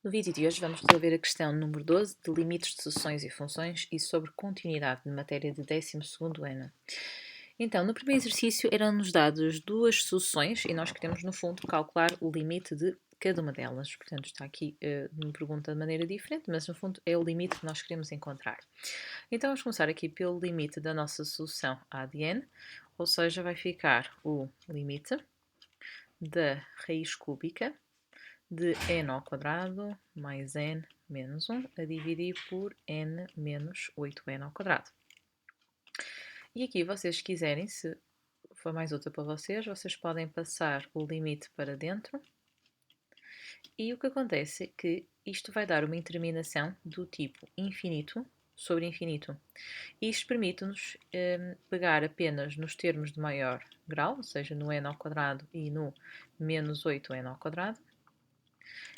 No vídeo de hoje vamos resolver a questão número 12 de limites de sucessões e funções e sobre continuidade de matéria de 12º ano. Então, no primeiro exercício eram-nos dadas duas sucessões e nós queremos, no fundo, calcular o limite de cada uma delas. Portanto, está aqui uma pergunta de maneira diferente, mas no fundo é o limite que nós queremos encontrar. Então, vamos começar aqui pelo limite da nossa sucessão A de n, ou seja, vai ficar o limite da raiz cúbica de n ao quadrado mais n menos 1 a dividir por n menos 8n ao quadrado. E aqui vocês quiserem, se for mais útil para vocês podem passar o limite para dentro. E o que acontece é que isto vai dar uma interminação do tipo infinito sobre infinito. Isto permite-nos pegar apenas nos termos de maior grau, ou seja, no n ao quadrado e no menos 8n ao quadrado,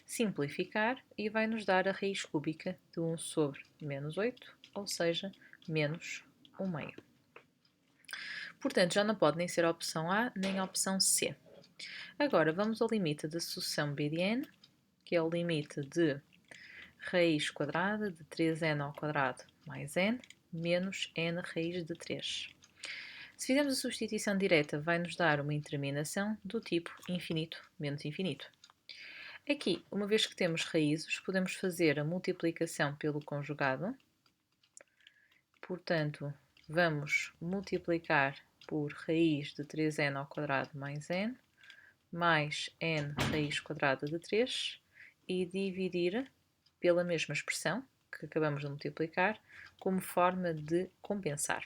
simplificar e vai nos dar a raiz cúbica de 1 sobre menos 8, ou seja, menos 1 meio. Portanto, já não pode nem ser a opção A nem a opção C. Agora, vamos ao limite da sucessão B de n, que é o limite de raiz quadrada de 3n ao quadrado mais n, menos n raiz de 3. Se fizermos a substituição direta, vai nos dar uma interminação do tipo infinito menos infinito. Aqui, uma vez que temos raízes, podemos fazer a multiplicação pelo conjugado. Portanto, vamos multiplicar por raiz de 3n ao quadrado mais n, mais n raiz quadrada de 3, e dividir pela mesma expressão que acabamos de multiplicar, como forma de compensar.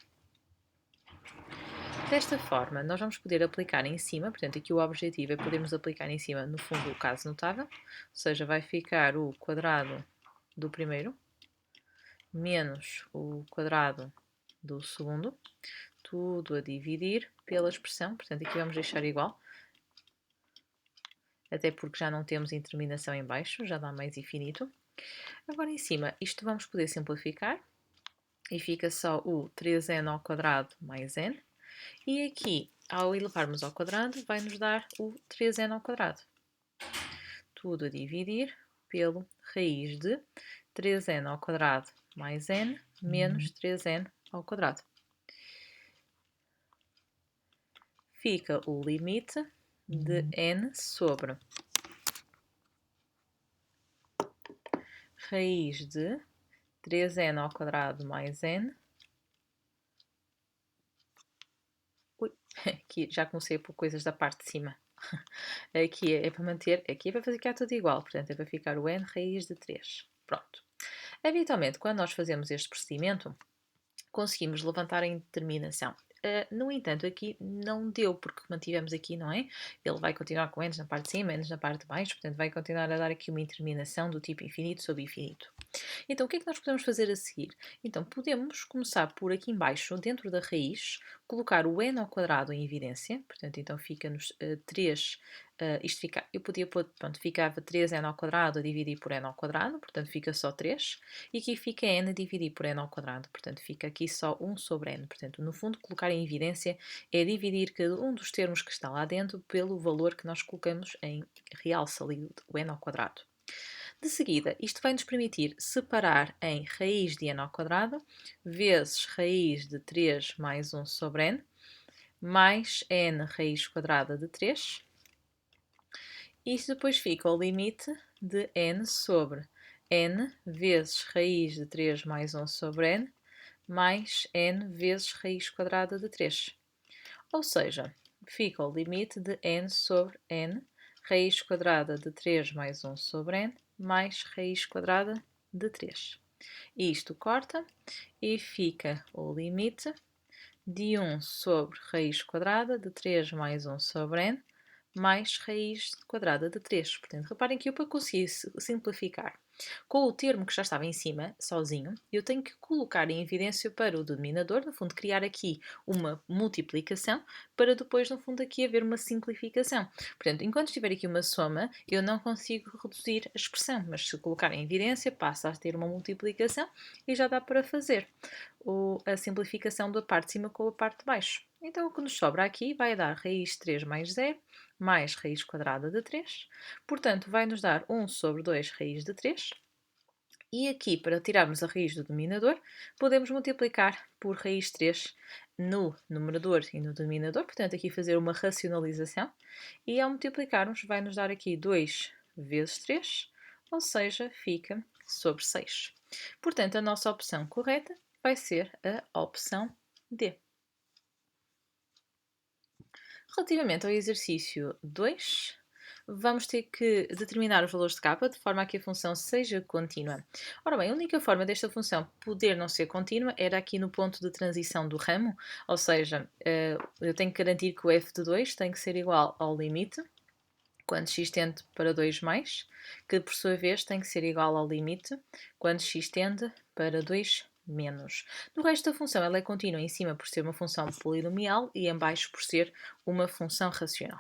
Desta forma, nós vamos poder aplicar em cima, portanto, aqui o objetivo é podermos aplicar em cima, no fundo, o caso notável, ou seja, vai ficar o quadrado do primeiro menos o quadrado do segundo, tudo a dividir pela expressão, portanto, aqui vamos deixar igual, até porque já não temos interminação em baixo, já dá mais infinito. Agora em cima, isto vamos poder simplificar, e fica só o 3n ao quadrado mais n, e aqui, ao elevarmos ao quadrado, vai nos dar o 3n ao quadrado. Tudo a dividir pelo raiz de 3n ao quadrado mais n menos 3n ao quadrado. Fica o limite de n sobre raiz de 3n ao quadrado mais n. Ui, aqui já comecei por coisas da parte de cima. Aqui é para manter, aqui é para ficar tudo igual, portanto é para ficar o n raiz de 3. Pronto. Habitualmente, quando nós fazemos este procedimento, conseguimos levantar a indeterminação. No entanto, aqui não deu, porque mantivemos aqui, não é? Ele vai continuar com n na parte de cima, n na parte de baixo, portanto vai continuar a dar aqui uma interminação do tipo infinito sobre infinito. Então, o que é que nós podemos fazer a seguir? Então, podemos começar por aqui embaixo, dentro da raiz, colocar o n ao quadrado em evidência, portanto, então fica-nos 3, isto fica, eu podia pôr, pronto, ficava 3n ao quadrado a dividir por n ao quadrado, portanto fica só 3, e aqui fica n a dividir por n ao quadrado, portanto fica aqui só 1 sobre n, portanto, no fundo, colocar em evidência é dividir cada um dos termos que está lá dentro pelo valor que nós colocamos em realce ali o n ao quadrado. De seguida, isto vai nos permitir separar em raiz de n ao quadrado vezes raiz de 3 mais 1 sobre n, mais n raiz quadrada de 3. Isto depois fica o limite de n sobre n vezes raiz de 3 mais 1 sobre n, mais n vezes raiz quadrada de 3. Ou seja, fica o limite de n sobre n, raiz quadrada de 3 mais 1 sobre n, mais raiz quadrada de 3. Isto corta e fica o limite de 1 sobre raiz quadrada de 3 mais 1 sobre n, mais raiz quadrada de 3. Portanto, reparem que eu, para conseguir simplificar com o termo que já estava em cima, sozinho, eu tenho que colocar em evidência para o denominador, no fundo, criar aqui uma multiplicação, para depois, no fundo, aqui haver uma simplificação. Portanto, enquanto estiver aqui uma soma, eu não consigo reduzir a expressão, mas se colocar em evidência, passa a ter uma multiplicação e já dá para fazer a simplificação da parte de cima com a parte de baixo. Então, o que nos sobra aqui vai dar raiz de 3 mais 0, mais raiz quadrada de 3. Portanto, vai nos dar 1 sobre 2 raiz de 3. E aqui, para tirarmos a raiz do denominador, podemos multiplicar por raiz de 3 no numerador e no denominador. Portanto, aqui fazer uma racionalização. E ao multiplicarmos, vai nos dar aqui 2 vezes 3, ou seja, fica sobre 6. Portanto, a nossa opção correta vai ser a opção D. Relativamente ao exercício 2, vamos ter que determinar os valores de k de forma a que a função seja contínua. Ora bem, a única forma desta função poder não ser contínua era aqui no ponto de transição do ramo, ou seja, eu tenho que garantir que o f de 2 tem que ser igual ao limite, quando x tende para 2 mais, que por sua vez tem que ser igual ao limite, quando x tende para 2 menos. No resto da função, ela é contínua em cima por ser uma função polinomial e em baixo por ser uma função racional.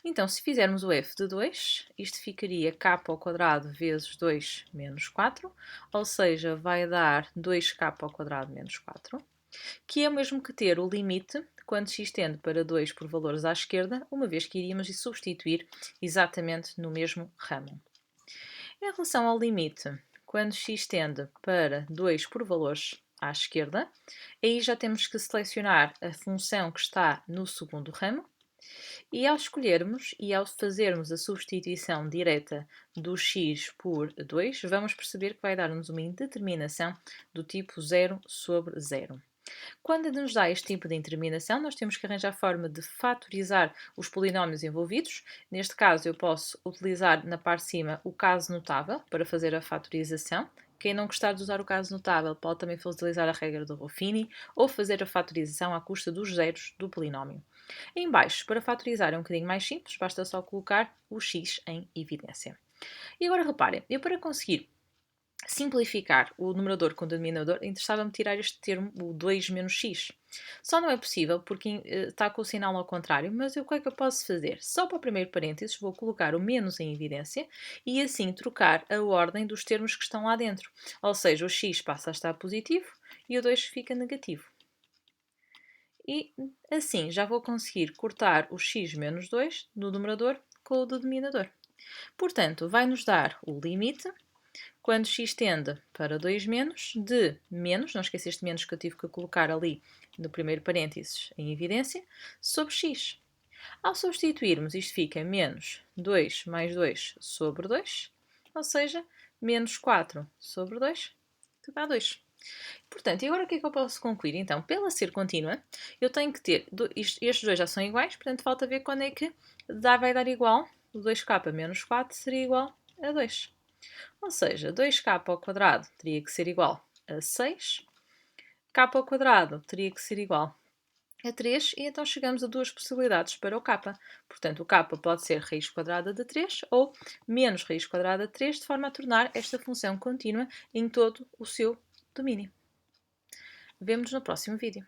Então, se fizermos o f de 2, isto ficaria k ao quadrado vezes 2 menos 4, ou seja, vai dar 2k ao quadrado menos 4, que é o mesmo que ter o limite quando x tende para 2 por valores à esquerda, uma vez que iríamos substituir exatamente no mesmo ramo. Em relação ao limite, quando x tende para 2 por valores à esquerda, aí já temos que selecionar a função que está no segundo ramo, e ao escolhermos e ao fazermos a substituição direta do x por 2, vamos perceber que vai dar-nos uma indeterminação do tipo 0 sobre 0. Quando nos dá este tipo de indeterminação, nós temos que arranjar a forma de fatorizar os polinómios envolvidos. Neste caso, eu posso utilizar na parte de cima o caso notável para fazer a fatorização. Quem não gostar de usar o caso notável pode também utilizar a regra do Ruffini ou fazer a fatorização à custa dos zeros do polinómio. Em baixo, para fatorizar é um bocadinho mais simples, basta só colocar o x em evidência. E agora reparem, eu para conseguir simplificar o numerador com o denominador, interessava-me tirar este termo, o 2 menos x. Só não é possível porque está com o sinal ao contrário, mas o que é que eu posso fazer? Só para o primeiro parênteses vou colocar o menos em evidência e assim trocar a ordem dos termos que estão lá dentro. Ou seja, o x passa a estar positivo e o 2 fica negativo. E assim já vou conseguir cortar o x menos 2 do numerador com o do denominador. Portanto, vai nos dar o limite quando x tende para 2 menos, de menos, não esqueceste menos que eu tive que colocar ali no primeiro parênteses em evidência, sobre x. Ao substituirmos, isto fica menos 2 mais 2 sobre 2, ou seja, menos 4 sobre 2, que dá 2. Portanto, e agora o que é que eu posso concluir? Então, pela ser contínua, eu tenho que ter, estes dois já são iguais, portanto falta ver quando é que vai dar igual, o 2k menos 4 seria igual a 2. Ou seja, 2k ao quadrado teria que ser igual a 6, k ao quadrado teria que ser igual a 3, e então chegamos a duas possibilidades para o k. Portanto, o k pode ser raiz quadrada de 3 ou menos raiz quadrada de 3, de forma a tornar esta função contínua em todo o seu domínio. Vemo-nos no próximo vídeo.